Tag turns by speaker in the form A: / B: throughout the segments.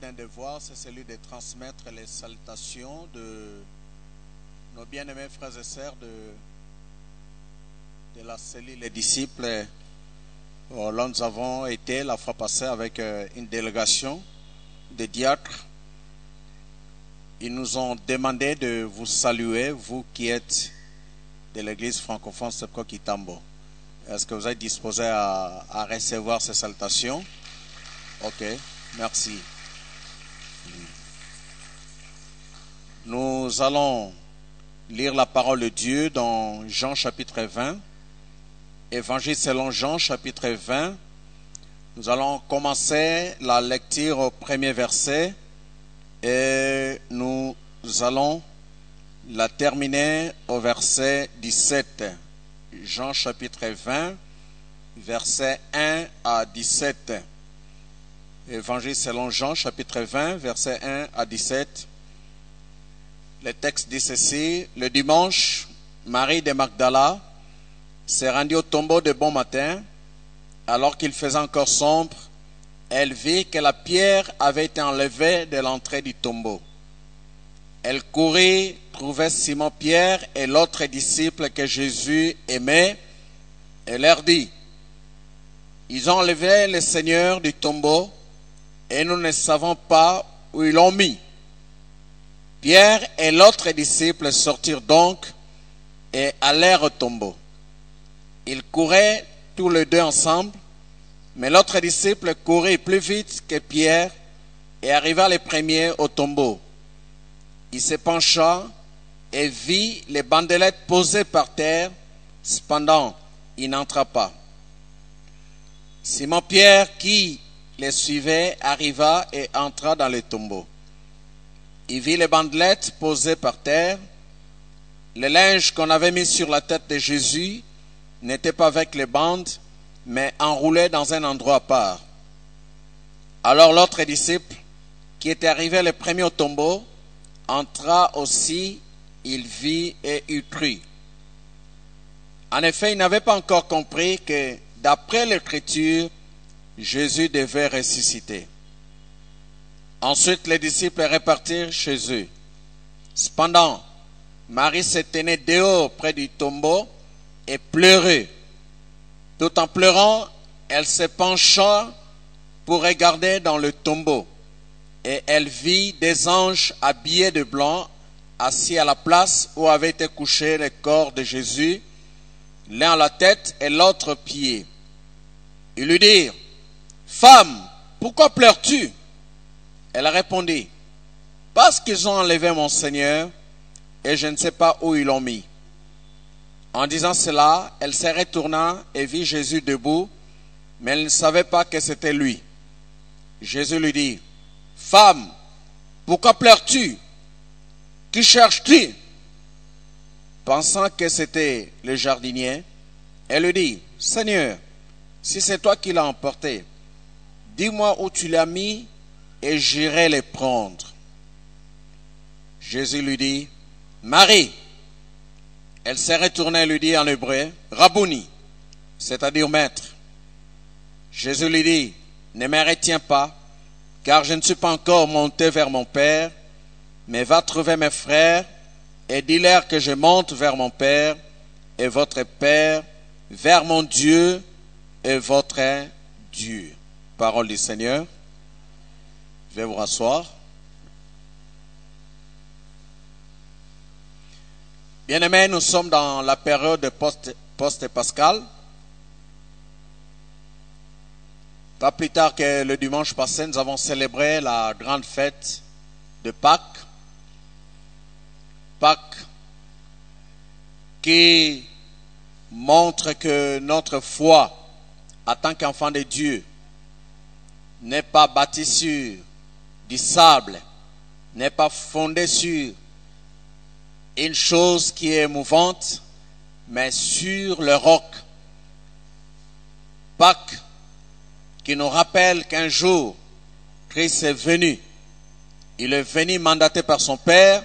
A: d'un devoir, c'est celui de transmettre les salutations de nos bien-aimés frères et sœurs de la cellule Les Disciples. Là, nous avons été la fois passée avec une délégation de diacres. Ils nous ont demandé de vous saluer, vous qui êtes de l'église francophone Sepko Kitambo. Est-ce que vous êtes disposés à recevoir ces salutations? Ok, merci. Nous allons lire la parole de Dieu dans Jean chapitre 20. Évangile selon Jean chapitre 20. Nous allons commencer la lecture au premier verset et nous allons la terminer au verset 17. Jean chapitre 20, verset 1 à 17. Évangile selon Jean chapitre 20, verset 1 à 17. Le texte dit ceci: le dimanche, Marie de Magdala s'est rendue au tombeau de bon matin. Alors qu'il faisait encore sombre, elle vit que la pierre avait été enlevée de l'entrée du tombeau. Elle courut trouver Simon-Pierre et l'autre disciple que Jésus aimait et leur dit: ils ont enlevé le Seigneur du tombeau et nous ne savons pas où ils l'ont mis. Pierre et l'autre disciple sortirent donc et allèrent au tombeau. Ils couraient tous les deux ensemble, mais l'autre disciple courait plus vite que Pierre et arriva le premier au tombeau. Il se pencha et vit les bandelettes posées par terre, cependant il n'entra pas. Simon-Pierre, qui les suivait, arriva et entra dans le tombeau. Il vit les bandelettes posées par terre. Le linge qu'on avait mis sur la tête de Jésus n'était pas avec les bandes, mais enroulé dans un endroit à part. Alors l'autre disciple, qui était arrivé le premier au tombeau, entra aussi, il vit et eut cru. En effet, il n'avait pas encore compris que, d'après l'Écriture, Jésus devait ressusciter. Ensuite, les disciples repartirent chez eux. Cependant, Marie se tenait dehors près du tombeau et pleurait. Tout en pleurant, elle se pencha pour regarder dans le tombeau. Et elle vit des anges habillés de blanc, assis à la place où avait été couché le corps de Jésus, l'un à la tête et l'autre aux pieds. Ils lui dirent: femme, pourquoi pleures-tu? Elle répondit: parce qu'ils ont enlevé mon Seigneur, et je ne sais pas où ils l'ont mis. En disant cela, elle se retourna et vit Jésus debout, mais elle ne savait pas que c'était lui. Jésus lui dit: femme, pourquoi pleures-tu? Qui cherches-tu? Pensant que c'était le jardinier, elle lui dit: Seigneur, si c'est toi qui l'as emporté, dis-moi où tu l'as mis et j'irai le prendre. Jésus lui dit: Marie. Elle s'est retournée et lui dit en hébreu: Rabouni, c'est-à-dire maître. Jésus lui dit: ne me retiens pas, car je ne suis pas encore monté vers mon Père, mais va trouver mes frères et dis-leur que je monte vers mon Père et votre Père, vers mon Dieu et votre Dieu. Parole du Seigneur. Je vais vous rasseoir. Bien-aimés, nous sommes dans la période post-pascale. Pas plus tard que le dimanche passé, nous avons célébré la grande fête de Pâques. Pâques qui montre que notre foi en tant qu'enfant de Dieu n'est pas bâtie sur du sable, n'est pas fondée sur une chose qui est mouvante, mais sur le roc. Pâques qui nous rappelle qu'un jour, Christ est venu. Il est venu mandaté par son Père.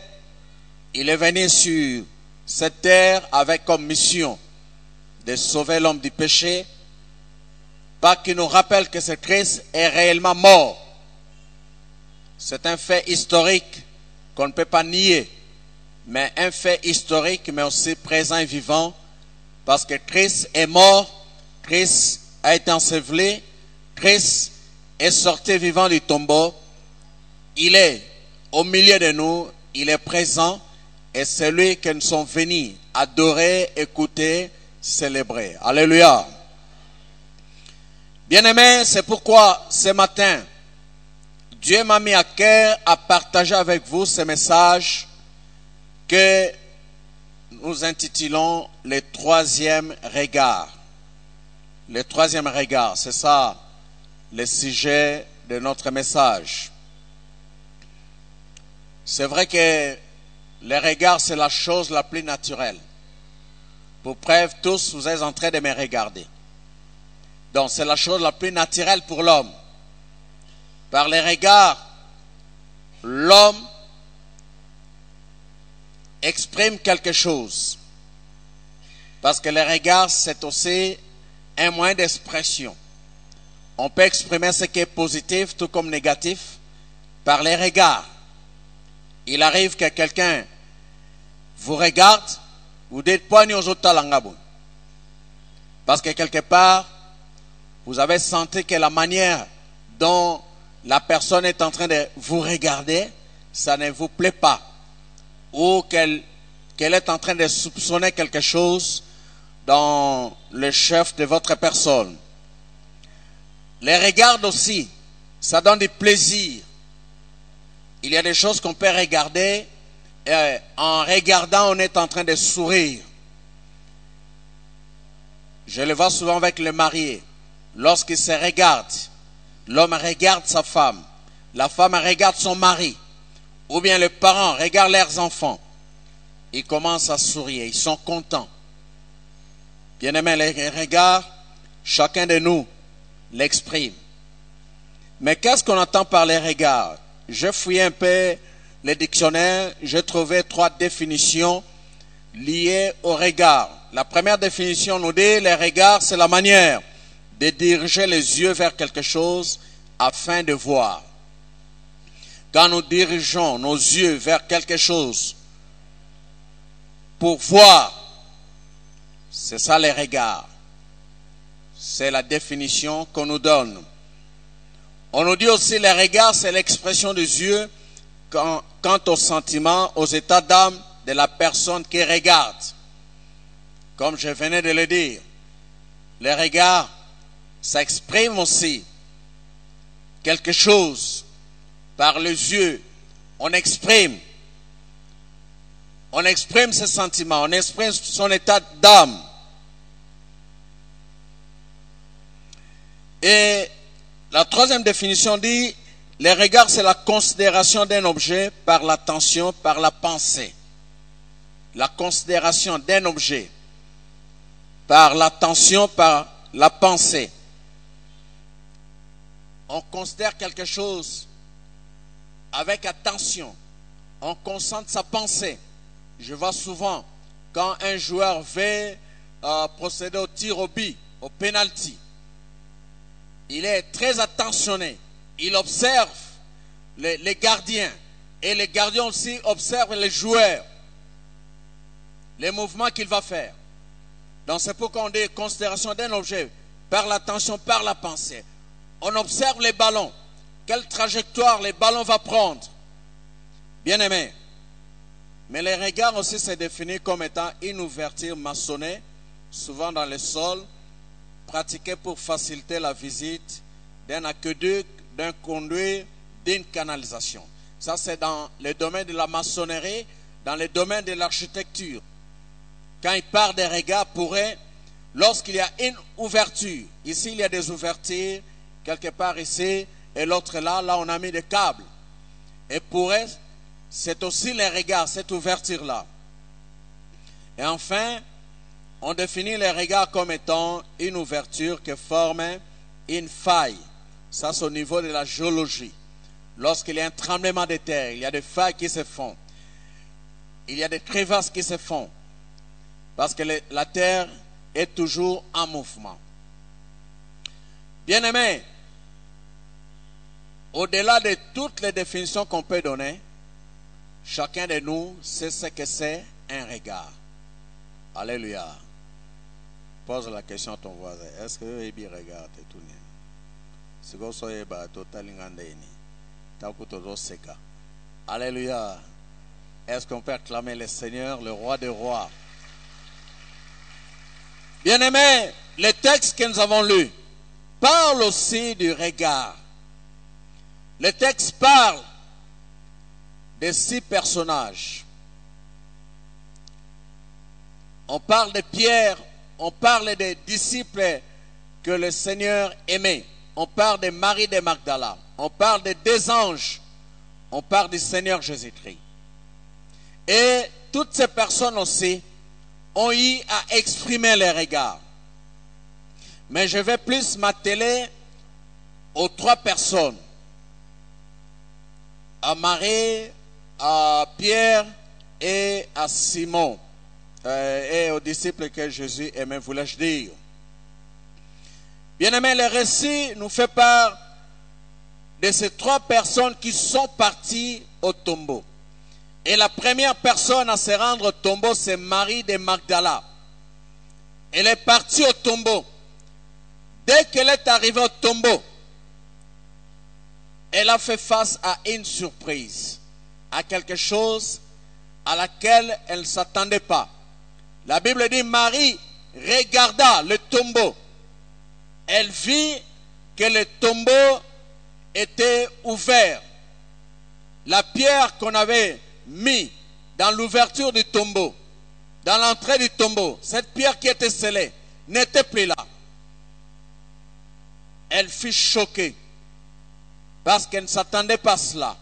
A: Il est venu sur cette terre avec comme mission de sauver l'homme du péché. Pâques qui nous rappelle que ce Christ est réellement mort. C'est un fait historique qu'on ne peut pas nier, mais un fait historique, mais aussi présent et vivant, parce que Christ est mort, Christ a été enseveli, Christ est sorti vivant du tombeau, il est au milieu de nous, il est présent, et c'est lui que nous sommes venus adorer, écouter, célébrer. Alléluia. Bien-aimés, c'est pourquoi ce matin, Dieu m'a mis à cœur à partager avec vous ce message que nous intitulons le troisième regard. Le troisième regard, c'est ça le sujet de notre message. C'est vrai que le regard, c'est la chose la plus naturelle. Pour preuve, tous, vous êtes en train de me regarder. Donc, c'est la chose la plus naturelle pour l'homme. Par les regards, l'homme exprime quelque chose. Parce que le regard, c'est aussi un moyen d'expression. On peut exprimer ce qui est positif, tout comme négatif, par les regards. Il arrive que quelqu'un vous regarde, vous dites poigné aux autres talangabou. Parce que quelque part, vous avez senti que la manière dont la personne est en train de vous regarder, ça ne vous plaît pas. Ou qu'elle est en train de soupçonner quelque chose dans le chef de votre personne. Les regards aussi, ça donne du plaisir. Il y a des choses qu'on peut regarder et en regardant, on est en train de sourire. Je le vois souvent avec le marié. Lorsqu'il se regarde, l'homme regarde sa femme, la femme regarde son mari, ou bien les parents regardent leurs enfants. Ils commencent à sourire, ils sont contents. Bien-aimés, les regards, chacun de nous l'exprime. Mais qu'est-ce qu'on entend par les regards? J'ai fouillé un peu les dictionnaires, j'ai trouvé 3 définitions liées au regard. La première définition nous dit, les regards, c'est la manière de diriger les yeux vers quelque chose afin de voir. Quand nous dirigeons nos yeux vers quelque chose pour voir, c'est ça les regards. C'est la définition qu'on nous donne. On nous dit aussi les regards, c'est l'expression des yeux quant aux sentiments, aux états d'âme de la personne qui regarde. Comme je venais de le dire, les regards, ça exprime aussi quelque chose par les yeux. On exprime ses sentiments, on exprime son état d'âme. Et la troisième définition dit, les regards, c'est la considération d'un objet par l'attention, par la pensée. La considération d'un objet par l'attention, par la pensée. On considère quelque chose avec attention. On concentre sa pensée. Je vois souvent quand un joueur veut procéder au tir au but, au penalty. Il est très attentionné. Il observe les gardiens. Et les gardiens aussi observent les joueurs. Les mouvements qu'il va faire. Donc c'est pourquoi on dit considération d'un objet par l'attention, par la pensée. On observe les ballons. Quelle trajectoire les ballons vont prendre. Bien aimé. Mais les regards aussi c'est défini comme étant une ouverture maçonnée, souvent dans le sol, pratiquée pour faciliter la visite d'un aqueduc, d'un conduit, d'une canalisation. Ça c'est dans le domaine de la maçonnerie, dans le domaine de l'architecture. Quand il parle des regards, lorsqu'il y a une ouverture, ici il y a des ouvertures, quelque part ici, et l'autre là on a mis des câbles. Et c'est aussi les regards, cette ouverture-là. Et enfin, on définit les regards comme étant une ouverture qui forme une faille. Ça, c'est au niveau de la géologie. Lorsqu'il y a un tremblement de terre, il y a des failles qui se font. Il y a des crevasses qui se font. Parce que la terre est toujours en mouvement. Bien-aimés, au-delà de toutes les définitions qu'on peut donner, chacun de nous sait ce que c'est un regard. Alléluia. Pose la question à ton voisin. Est-ce que tu regardes tout le monde? Si vous soyez total Alléluia. Est-ce qu'on peut acclamer le Seigneur, le roi des rois? Bien-aimés, le texte que nous avons lu parle aussi du regard. Le texte parle de 6 personnages. On parle de Pierre, on parle des disciples que le Seigneur aimait. On parle de Marie de Magdala. On parle de 2 anges. On parle du Seigneur Jésus-Christ. Et toutes ces personnes aussi ont eu à exprimer les regards. Mais je vais plus m'atteler aux 3 personnes. À Marie, à Pierre et à Simon. Et aux disciples que Jésus aimait, voulais-je dire. Bien-aimés, le récit nous fait part de ces 3 personnes qui sont parties au tombeau. Et la première personne à se rendre au tombeau, c'est Marie de Magdala. Elle est partie au tombeau. Dès qu'elle est arrivée au tombeau, elle a fait face à une surprise, à quelque chose à laquelle elle ne s'attendait pas. La Bible dit, Marie regarda le tombeau. Elle vit que le tombeau était ouvert. La pierre qu'on avait mise dans l'ouverture du tombeau, dans l'entrée du tombeau, cette pierre qui était scellée, n'était plus là. Elle fut choquée parce qu'elle ne s'attendait pas à cela.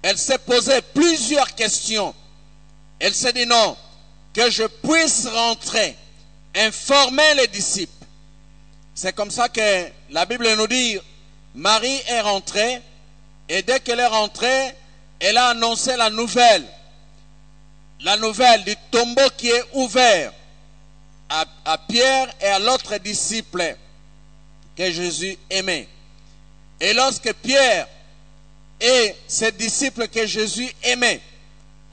A: Elle s'est posé plusieurs questions. Elle s'est dit non, que je puisse rentrer, informer les disciples. C'est comme ça que la Bible nous dit, Marie est rentrée, et dès qu'elle est rentrée, elle a annoncé la nouvelle du tombeau qui est ouvert à Pierre et à l'autre disciple que Jésus aimait. Et lorsque Pierre et ses disciples que Jésus aimait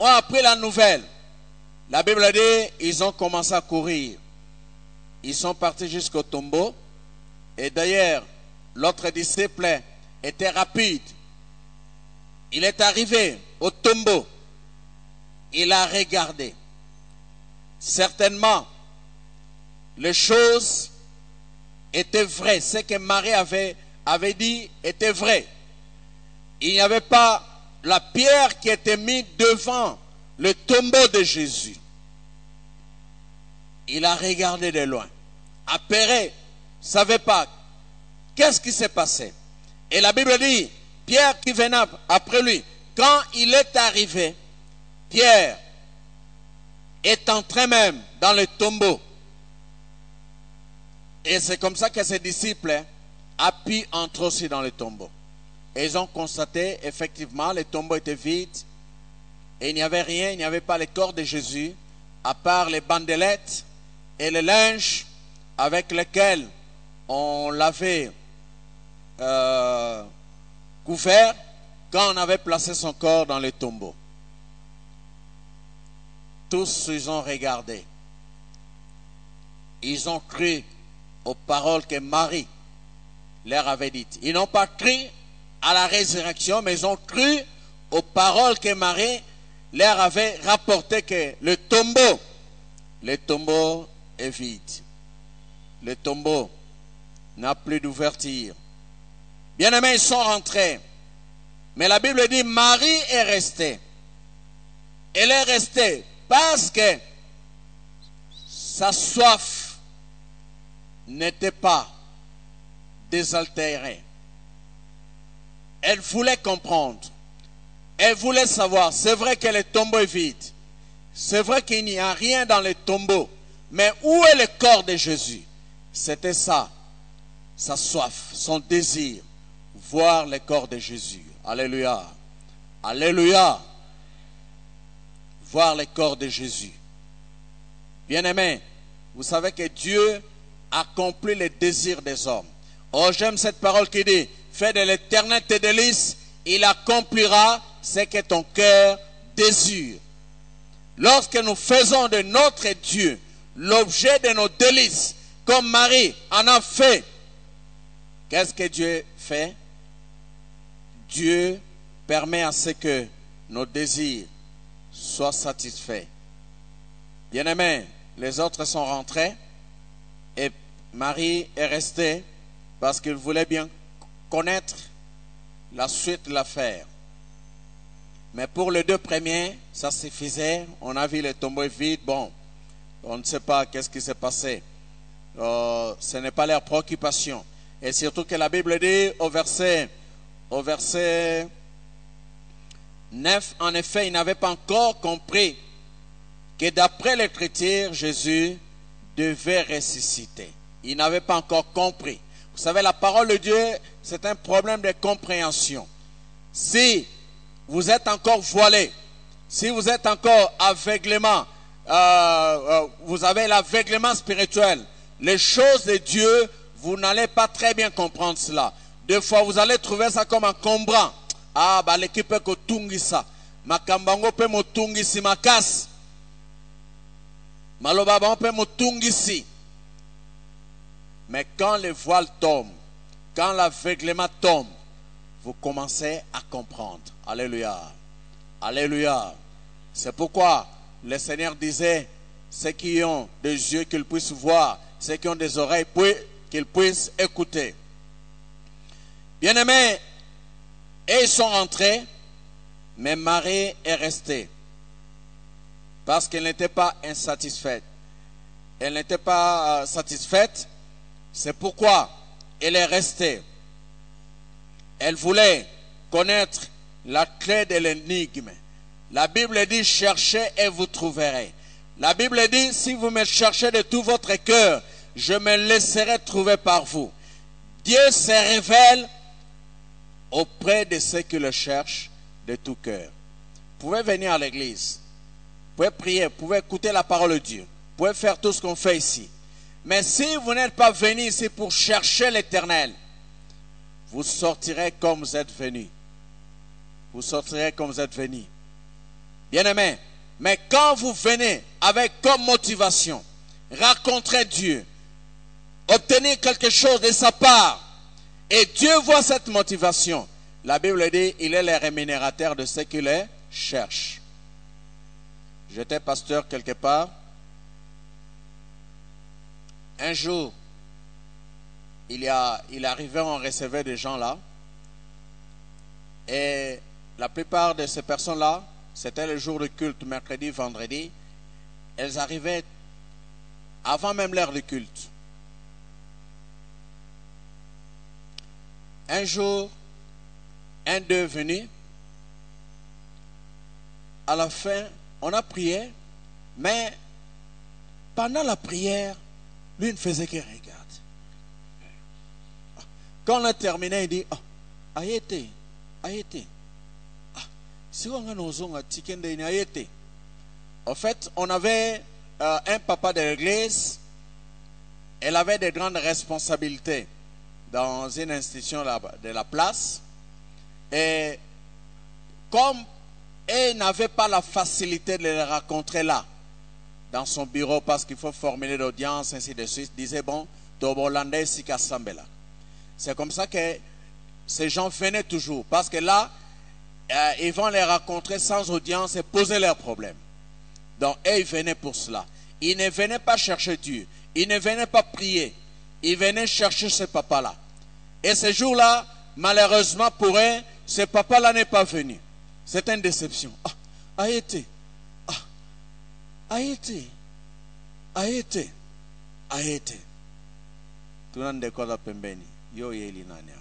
A: ont appris la nouvelle, la Bible dit, ils ont commencé à courir. Ils sont partis jusqu'au tombeau. Et d'ailleurs, l'autre disciple était rapide. Il est arrivé au tombeau. Il a regardé. Certainement, les choses étaient vraies. Ce que Marie avait dit était vrai. Il n'y avait pas la pierre qui était mise devant le tombeau de Jésus. Il a regardé de loin. Apeuré, ne savait pas qu'est-ce qui s'est passé. Et la Bible dit, Pierre qui venait après lui, quand il est arrivé, Pierre est entré même dans le tombeau. Et c'est comme ça que ses disciples ont pu entrer aussi dans le tombeau. Et ils ont constaté, effectivement, le tombeau était vide. Et il n'y avait rien, il n'y avait pas le corps de Jésus, à part les bandelettes et le linge avec lequel on l'avait couvert quand on avait placé son corps dans le tombeau. Tous ils ont regardé. Ils ont cru aux paroles que Marie leur avait dites. Ils n'ont pas cru à la résurrection, mais ils ont cru aux paroles que Marie leur avait rapportées, que le tombeau est vide. Le tombeau n'a plus d'ouverture. Bien-aimés, ils sont rentrés. Mais la Bible dit, Marie est restée. Elle est restée parce que sa soif n'était pas désaltérée. Elle voulait comprendre. Elle voulait savoir. C'est vrai que le tombeau est vide. C'est vrai qu'il n'y a rien dans le tombeau. Mais où est le corps de Jésus? C'était ça, sa soif, son désir, voir le corps de Jésus. Alléluia. Alléluia. Voir le corps de Jésus. Bien-aimés, vous savez que Dieu accomplit les désirs des hommes. Oh, j'aime cette parole qui dit, fais de l'Éternel tes délices, il accomplira ce que ton cœur désire. Lorsque nous faisons de notre Dieu l'objet de nos délices, comme Marie en a fait, qu'est-ce que Dieu fait? Dieu permet à ce que nos désirs soient satisfaits. Bien-aimés, les autres sont rentrés et Marie est restée parce qu'il voulait bien connaître la suite de l'affaire. Mais pour les deux premiers, ça suffisait. On a vu les tombeaux vides. Bon, on ne sait pas qu'est-ce qui s'est passé. Ce n'est pas leur préoccupation. Et surtout que la Bible dit au verset 9, en effet, ils n'avaient pas encore compris que d'après l'Écriture, Jésus devait ressusciter. Ils n'avaient pas encore compris. Vous savez, la parole de Dieu, c'est un problème de compréhension. Si vous êtes encore voilé, si vous êtes encore aveuglément, vous avez l'aveuglement spirituel, les choses de Dieu, vous n'allez pas très bien comprendre cela. Des fois, vous allez trouver ça comme encombrant. Ah, bah l'équipe peut tungisa. Makambango peut motungisi makas. Malobaba peut motungisi. Mais quand le voile tombe, quand l'aveuglement tombe, vous commencez à comprendre. Alléluia. Alléluia. C'est pourquoi le Seigneur disait, ceux qui ont des yeux qu'ils puissent voir, ceux qui ont des oreilles qu'ils puissent écouter. Bien-aimés, et ils sont rentrés, mais Marie est restée. Parce qu'elle n'était pas insatisfaite. Elle n'était pas satisfaite. C'est pourquoi elle est restée. Elle voulait connaître la clé de l'énigme. La Bible dit, cherchez et vous trouverez. La Bible dit, si vous me cherchez de tout votre cœur, je me laisserai trouver par vous. Dieu se révèle auprès de ceux qui le cherchent de tout cœur. Vous pouvez venir à l'église, vous pouvez prier, vous pouvez écouter la parole de Dieu, vous pouvez faire tout ce qu'on fait ici. Mais si vous n'êtes pas venu ici pour chercher l'Éternel, vous sortirez comme vous êtes venu. Vous sortirez comme vous êtes venu. Bien-aimés, mais quand vous venez avec comme motivation, rencontrer Dieu, obtenir quelque chose de sa part, et Dieu voit cette motivation, la Bible dit, il est le rémunérateur de ceux qui le cherchent. J'étais pasteur quelque part. Un jour, il arrivait, on recevait des gens là. Et la plupart de ces personnes-là, c'était le jour de culte, mercredi, vendredi. Elles arrivaient avant même l'heure du culte. Un jour, un d'eux est venu. À la fin, on a prié, mais pendant la prière, lui ne faisait que regarder. Quand on a terminé, il dit, Ayete, Ayete. En fait, on avait un papa de l'église. Elle avait de grandes responsabilités dans une institution de la place. Et comme elle n'avait pas la facilité de le rencontrer là, dans son bureau, parce qu'il faut formuler l'audience, ainsi de suite, disait, bon, Tobolandais Sikasambela. C'est comme ça que ces gens venaient toujours, parce que là, ils vont les rencontrer sans audience et poser leurs problèmes. Donc, ils venaient pour cela. Ils ne venaient pas chercher Dieu. Ils ne venaient pas prier. Ils venaient chercher ce papa-là. Et ce jour-là, malheureusement pour eux, ce papa-là n'est pas venu. C'est une déception. Ayete. Ayete. Ayete. Ayete. Tout le monde est là pembeni. Yo yeli nani.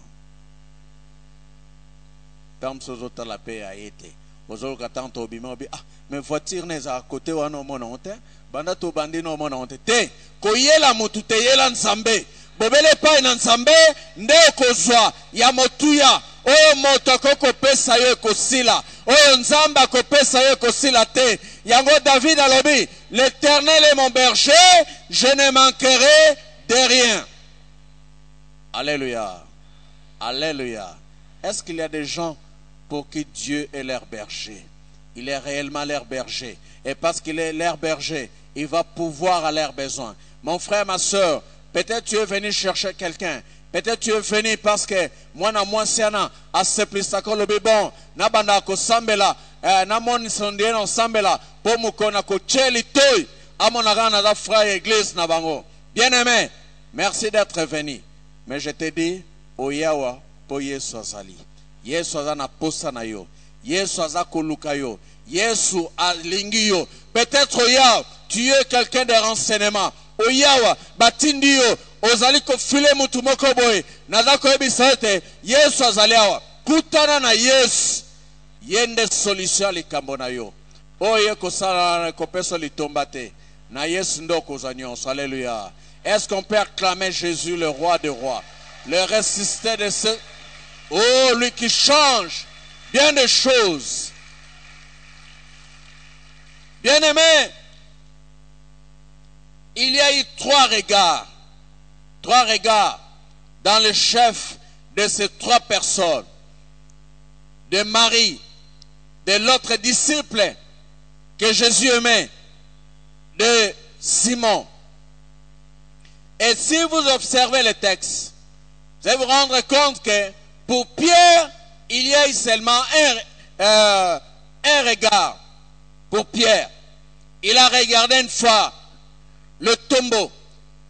A: Tam sozo la paix a été. Ozo katanto bima obi mais voiture n'est à côté wa no mona honte. Banda to bandi no mona honte. Te ko yela mutu te yela nsambe. Bobele pa na nsambe nde kozwa ya motuya. Oyo moto koko pesa yo kosila. Oyo nzamba ko pesa yo kosila te. Yango David alobi, l'Éternel est mon berger, je ne manquerai de rien. Alléluia. Alléluia. Est-ce qu'il y a des gens pour qui Dieu est leur berger? Il est réellement leur berger. Et parce qu'il est leur berger, il va pouvoir à leurs besoins. Mon frère, ma soeur, peut-être tu es venu chercher quelqu'un. Peut-être tu es venu parce que moi, c'est un asseplisako le bon. Nabanda ko sambela, namon sondieno sambela, pomukona ko cheli toy, amonagana da frère église nabango. Bien-aimé, merci d'être venu. Mais je te dis, oyawa po Yesu azali. Yesu azana posa na yo. Yesu azako luka yo. Yesu alingi yo. Peut-être oya, tu es quelqu'un de renseignement. Oyawa, batindi yo. Ozali ko file mutu moko boy. Nazako ebisa ete Yesu azali awa. Kutana na Yesu. Yende solution likambo na yo. Oye ko sala ko peso litomba te. Na Yesu ndo kozanyo. Alléluia. Est-ce qu'on peut acclamer Jésus le roi des rois? Le ressuscité de ce... Oh, lui qui change bien des choses. Bien-aimé, il y a eu trois regards dans le chef de ces trois personnes, de Marie, de l'autre disciple que Jésus aimait, de Simon. Et si vous observez le texte, vous allez vous rendre compte que pour Pierre, il y a eu seulement un regard. Pour Pierre, il a regardé une fois le tombeau.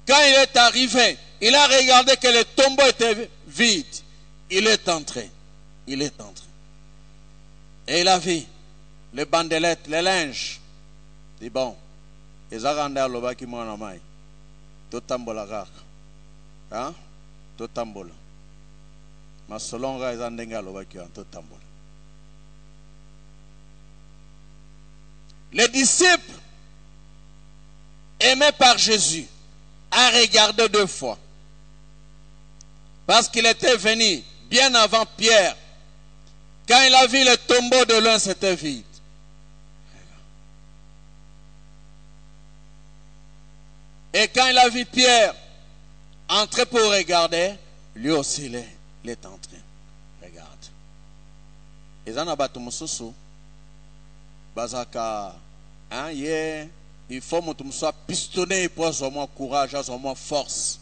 A: Quand il est arrivé, il a regardé que le tombeau était vide. Il est entré. Il est entré. Et il a vu les bandelettes, les linges. Il dit bon, ils ont rendu à l'oba qui m'en a maille. Tout tambola gak. Hein? Tout tambola. Ma selon ga ils ont denga l'oba qui ont tout tambola. Les disciples aimés par Jésus a regardé deux fois. Parce qu'il était venu bien avant Pierre. Quand il a vu le tombeau de l'un, c'était vide. Et quand il a vu Pierre entrer pour regarder, lui aussi il est entré. Regarde. Et ça n'a pas tout mon Bazaka, hein, il faut que tu sois pistonné pour avoir courage, avoir force.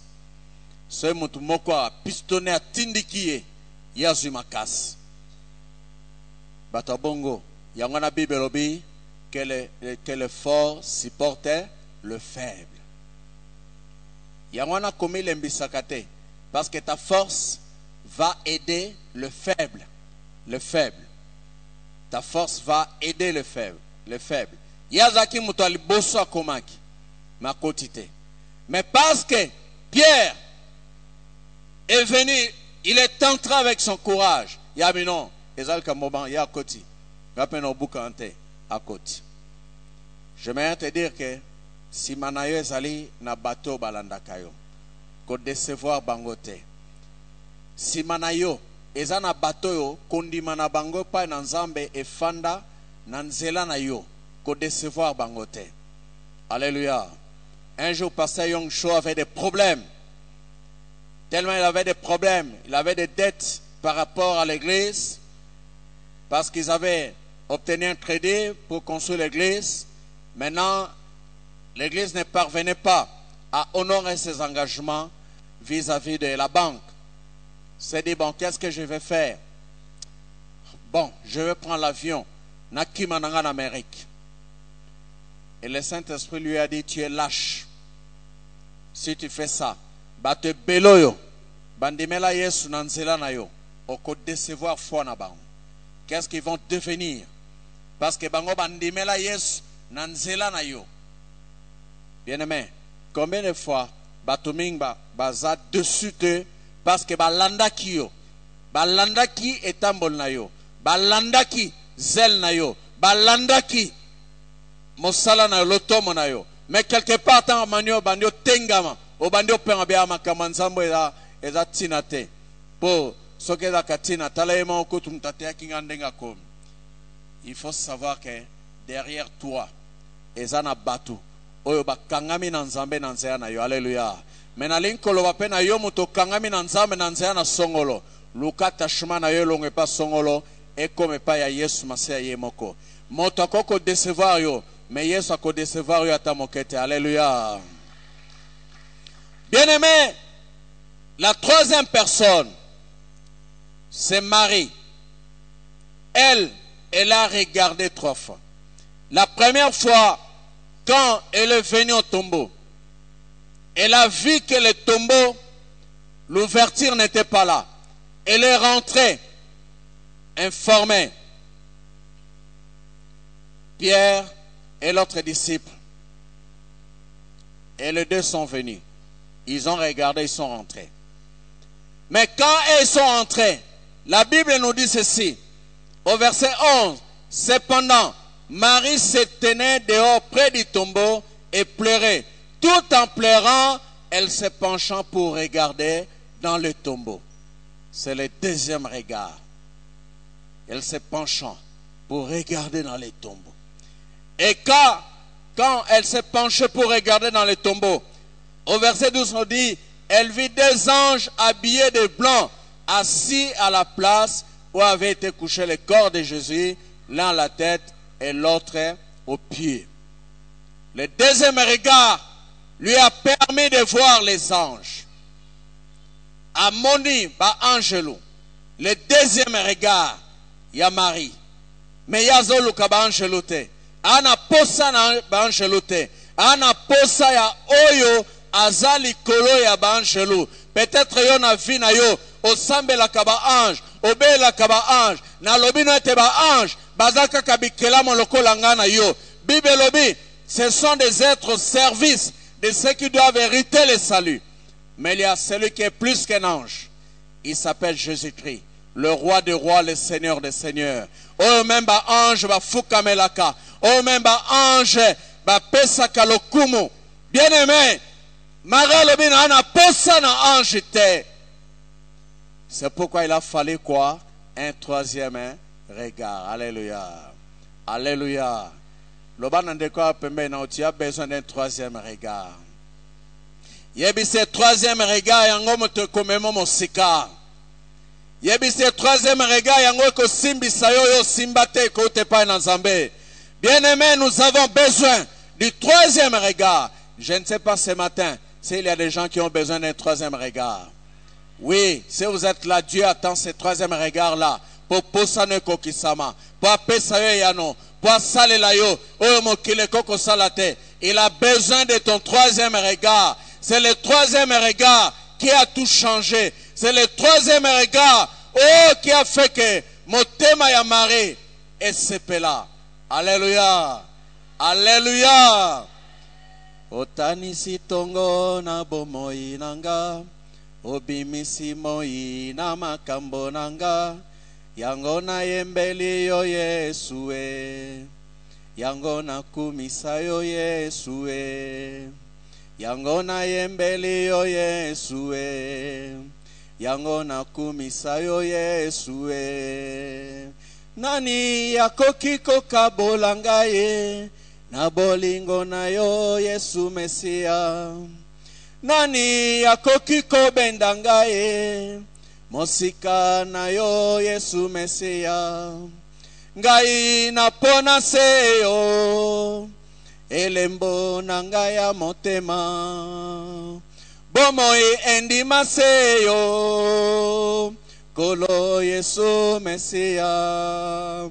A: C'est mon quoi pistonné à Tindiki, Yazumakas. Batabongo, Yangana Bibelobi, que le fort supportait le faible. Yangana commis l'embisakate, parce que ta force va aider le faible. Le faible. Ta force va aider le faible. Le faible. Yazaki mutali bosso akomaki. Ma quotité. Mais parce que Pierre est venu, il est entré avec son courage. Yaminon, Ezal Kamoban, ya koti. Rapeno bukante, à côté. Je vais te dire que si Manayo ezali na bateau balandakayo, ko décevoir bangote. Si Manayo eza na bato yo kondima na bango pa na nzambe efanda na nzela na yo ko décevoir bango te. Alléluia. Un jour pasteur Young Cho avait des problèmes. Tellement il avait des problèmes, il avait des dettes par rapport à l'église parce qu'ils avaient obtenu un crédit pour construire l'église. Maintenant, l'église ne parvenait pas à honorer ses engagements vis-à-vis de la banque. C'est dit, bon, qu'est-ce que je vais faire? Bon, je vais prendre l'avion. Nakimananga en Amérique. Et le Saint-Esprit lui a dit, tu es lâche. Si tu fais ça, bate beloyo, bandimela yesu nanzela na yo, oko décevoir foi na bango. Qu'est-ce qu'ils vont devenir? Parce que bango bandimela yesu nanzela na yo. Bien-aimé, combien de fois batumingba baza dessus de parce que balandaki yo, balandaki etambol na yo, balandaki zel na yo, balandaki mosala na yo, lotomo na yo. Mais quelque part tant manio bandio tengama, o bandio pengabia makamanzambo eza tinate. Po sokeza katina talaema okutum tatea kingandenga kom. Il faut savoir que derrière toi ezana batu oyo bakangami na nzambe na nzela na yo. Alléluia. Menalinko lo bapena yo muto kangami na nzambe na nzela na songolo. luka tashuma na yo longe pa songolo et comme pa ya Yesu masia yemoko. Moto akoko décevoir yo, mais Yesu ako décevoir yo ata mokete. Alléluia. Bien-aimé, la troisième personne, c'est Marie. Elle a regardé 3 fois. La première fois, quand elle est venue au tombeau, elle a vu que le tombeau, l'ouverture n'était pas là. Elle est rentrée, informée. Pierre et l'autre disciple, et les deux sont venus. Ils ont regardé, ils sont rentrés. Mais quand ils sont entrés, la Bible nous dit ceci, au verset 11, cependant, Marie se tenait dehors près du tombeau et pleurait. Tout en pleurant, elle se penchant pour regarder dans le tombeau. C'est le deuxième regard. Elle se penchant pour regarder dans le tombeau. Et quand elle se penchait pour regarder dans le tombeau, au verset 12, on dit, elle vit 2 anges habillés de blanc, assis à la place où avait été couché le corps de Jésus, l'un à la tête et l'autre aux pieds. Le deuxième regard lui a permis de voir les anges. Amoni ba angelou. Le deuxième regard, il y a Marie. Mais il y a Zoluka ba angelou te. Ana posa na ba angelou te. Ana posa ya oyo azali kolo ya ba angelou. Peut-être yo na vi na yo osambela ka ba ange, obela ka ba ange, na lobi no te ba ange, bazaka ka bikela moloko langa yo. Bible lobi, ce sont des êtres au service de ceux qui doivent hériter le salut. Mais il y a celui qui est plus qu'un ange. Il s'appelle Jésus-Christ, le roi des rois, le seigneur des seigneurs. Oh même ba ange ba fukamelaka. Oh même ba ange ba pesaka lokumu. Bien-aimé, Marie lobi na ana posa na ange te. C'est pourquoi il a fallu quoi? Un troisième regard. Alléluia. Alléluia. Tu as besoin d'un troisième regard. Yebi ce troisième regard yango moto komemo mosika. Yebi ce troisième regard yango ko simbi sayo yo simbate ko te pa na Nzambe. Bien-aimés, nous avons besoin du troisième regard. Je ne sais pas ce matin s'il y a des gens qui ont besoin d'un troisième regard. Oui, si vous êtes là, Dieu attend ce troisième regard-là pour posane kokisama, pour apesayo yano, pour salela yo, oyo mokile koko salate. Il a besoin de ton troisième regard. C'est le troisième regard qui a tout changé. C'est le troisième regard qui a fait que motema ya Marie est sepela. Alléluia. Alléluia. Otanisi tongo na bomoi nanga. Obimisi moi na makambo nanga. Yango na yembeli yo Yesue. Yango na kumisa yo Yesue. Yango na yembeli yo Yesue. Yango na kumisa yo Yesue. Nani yakoki kokabolanga ye. Na bolingo na yo Yesu Mesia. Nani yakoki kobendanga ye. Mosika na yo Yesu Mesia. Ngai na pona seyo. Elembo nanga ya motema. Bomoi endima seyo. Kolo Yesu Mesia.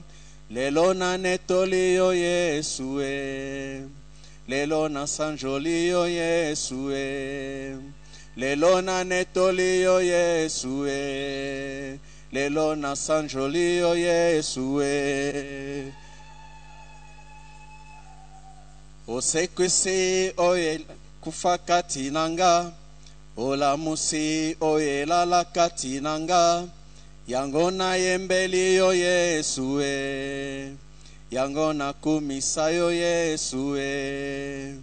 A: Lelo na netoli yo Yesue. Lelo na sanjoli yo Yesue. Lelo na netoli yo Yesue. Lelo na sanjoli yo Yesue. Osekwese oye kufa kati nanga. Olamusi oye lala kati nanga. Yango na yembeli yo Yesue. Yango na kumisa yo Yesue.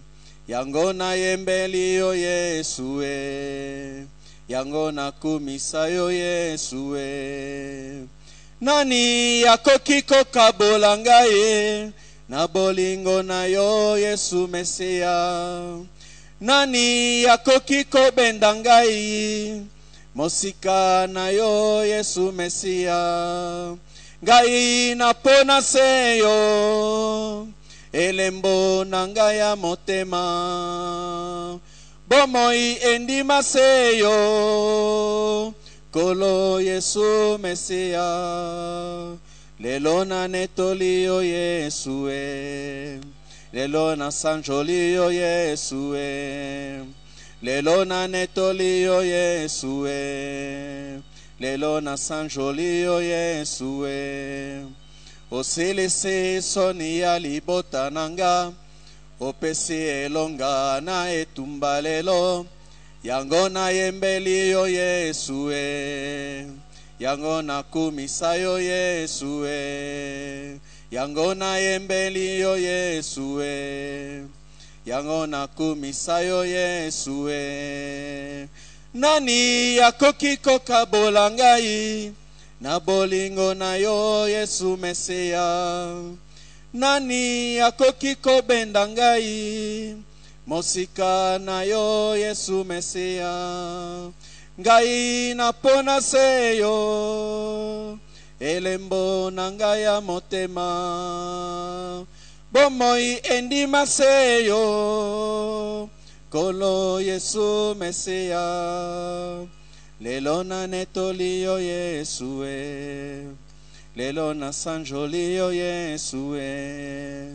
A: Yango na yembeli yo Yesue. Yango na kumisa yo Yesue. Nani yakoki kokabolanga ye. Na bolingo na yo Yesu Mesia. Nani yakoki kobendanga ye. Mosika na yo Yesu Mesia. Ngai na pona se yo. Elembo na ngai ya motema. Bomoi endima se yo. Kolo Yesu Mesia. Lelo na netoli yo Yesue. Lelo na sanjoli yo Yesue. Lelo na netoli yo Yesue. Lelo na sanjoli yo Yesue. Oselese soni ya libota nanga. Opesi elonga na etumba lelo. Yango na yembeli yo Yesue. Yango na kumisa yo Yesue. Yango na yembeli yo Yesue. Yango na kumisa yo Yesue. Nani akoki kokabola ngai na bolingo na yo Yesu Mesia. Nani akoki kobenda ngai mosika na yo Yesu Mesia. Ngai na pona se yo. Elembo na ngai ya motema. Bomoi endima se yo. Kolo Yesu Mesia. Lelo na netoli yo Yesue. Lelo na sanjoli yo Yesue.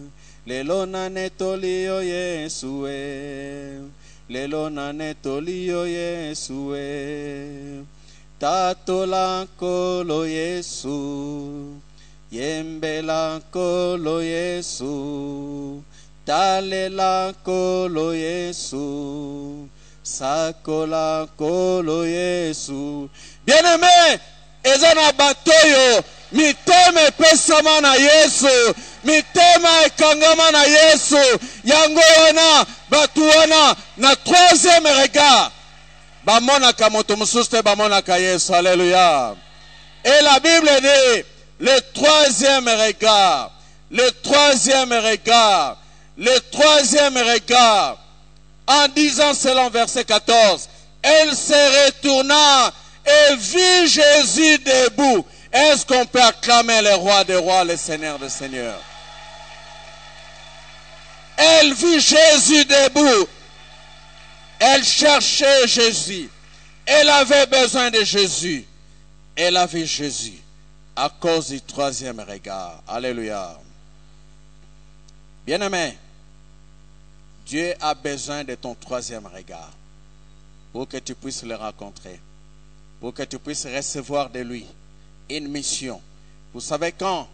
A: Lelo na netoli yo Yesue. Lelo na netoli yo Yesue. Tatola kolo Yesu. Yembela kolo Yesu. Talela kolo Yesu. Sakola kolo Yesu. Bien-aimé, ezana batoyo. Miteme pesama na Yesu. Mitema ekangama na Yesu. Yango wana batuana na troisième regard. Bamona kamoto mususte bamona ka Yesu. Alléluia. Et la Bible dit le troisième regard. Le troisième regard. Le troisième regard. En disant selon verset 14. Elle se retourna et vit Jésus debout. Est-ce qu'on peut acclamer le roi des rois, le Seigneur des seigneurs? Elle vit Jésus debout. Elle cherchait Jésus. Elle avait besoin de Jésus. Elle a vu Jésus à cause du troisième regard. Alléluia. Bien-aimé, Dieu a besoin de ton troisième regard pour que tu puisses le rencontrer, pour que tu puisses recevoir de lui une mission. Vous savez quand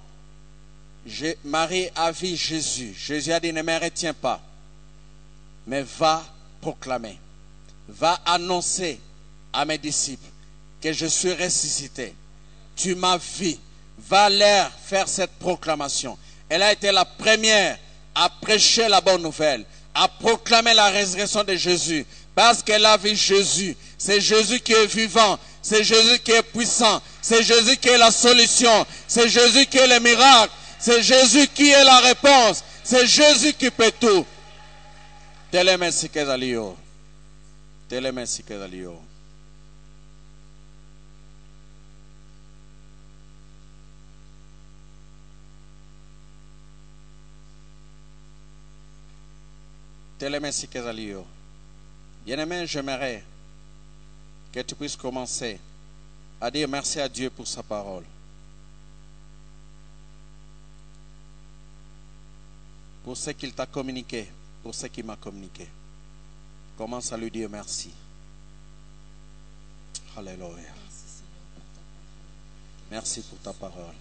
A: Marie a vu Jésus, Jésus a dit ne me retiens pas, mais va proclamer, va annoncer à mes disciples que je suis ressuscité. Tu m'as vu, va leur faire cette proclamation. Elle a été la première à prêcher la bonne nouvelle, à proclamer la résurrection de Jésus, parce qu'elle a vu Jésus. C'est Jésus qui est vivant, c'est Jésus qui est puissant, c'est Jésus qui est la solution, c'est Jésus qui est le miracle, c'est Jésus qui est la réponse, c'est Jésus qui peut tout. Teleme sikezalio. Teleme sikezalio. Teleme sikezalio. Bien-aimé, j'aimerais que tu puisses commencer à dire merci à Dieu pour sa parole. Pour ce qu'il t'a communiqué, pour ce qu'il m'a communiqué. Commence à lui dire merci. Alléluia. Merci pour ta parole.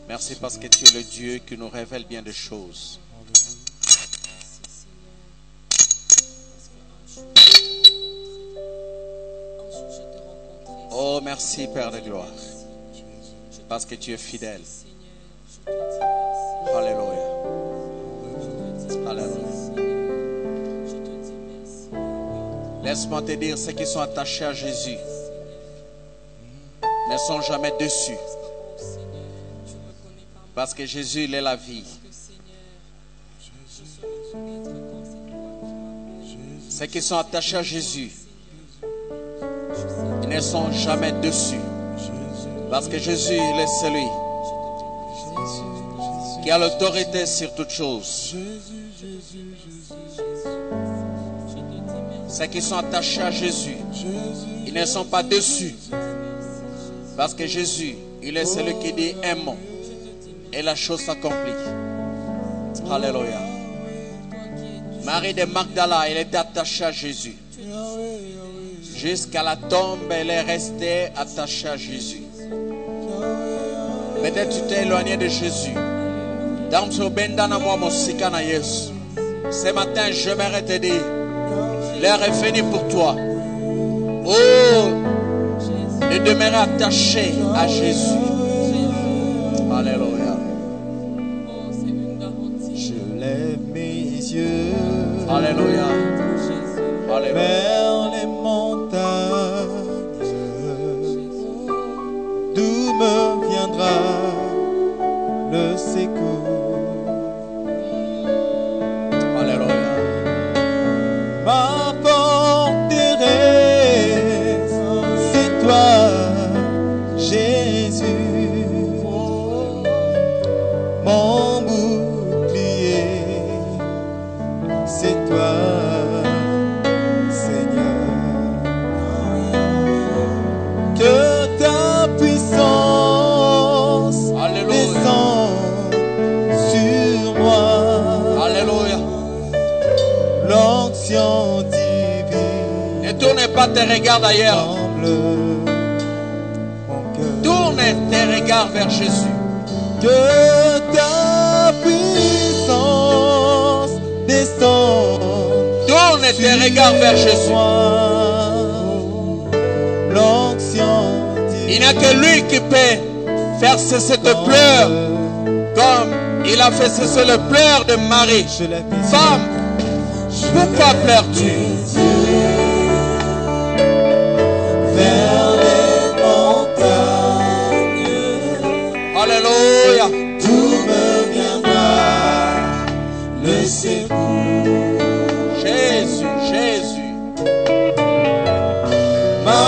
A: Merci parce que tu es le Dieu qui nous révèle bien des choses. Oh, merci Père de gloire. Parce que tu es fidèle. Alléluia. Alléluia. Laisse-moi te dire, ceux qui sont attachés à Jésus ne sont jamais déçus. Parce que Jésus, il est la vie. Ceux qui sont attachés à Jésus, ils ne sont jamais dessus. Parce que Jésus, il est celui qui a l'autorité sur toutes choses. Ceux qui sont attachés à Jésus, ils ne sont pas dessus. Parce que Jésus, il est celui qui dit un mot et la chose s'accomplit. Alléluia. Marie de Magdala, elle était attachée à Jésus. Jusqu'à la tombe, elle est restée attachée à Jésus. Peut-être tu t'es éloigné de Jésus. Ce matin, j'aimerais te dire, l'heure est finie pour toi. Oh, de demeurer attaché à Jésus. Alléluia.
B: Je lève mes yeux
A: Alléluia. Alléluia.
B: vers les montagnes. D'où me viendra le secours?
A: Alléluia.
B: Ma forteresse, c'est toi, Jésus. Mon bouclier, c'est toi, Seigneur. Que ta puissance descende sur moi.
A: Alléluia.
B: L'onction divine
A: Ne tourne pas tes regards ailleurs.
B: semble mon cœur.
A: Tourne tes regards vers Jésus.
B: Que ta puissance descende.
A: Tourne tes regards vers Jésus.
B: L'onction divine.
A: Il n'y a que lui qui peut faire cesser tes pleurs comme il a fait cesser le pleur de Marie.
B: Je lève mes yeux.
A: Femme, pourquoi pleures-tu?
B: Vers les montagnes,
A: Alléluia.
B: d'où me viendra le secours?
A: Jésus, Jésus.
B: Ma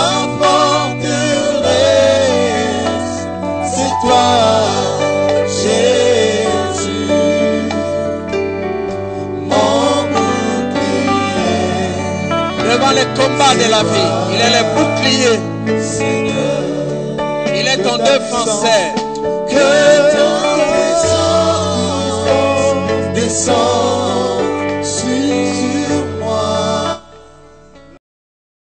B: forteresse, c'est toi, Jésus. Mon bouclier,
A: Devant les combats de la vie, il est le bouclier.
B: Seigneur.
A: Il est ton défenseur.
B: Que ta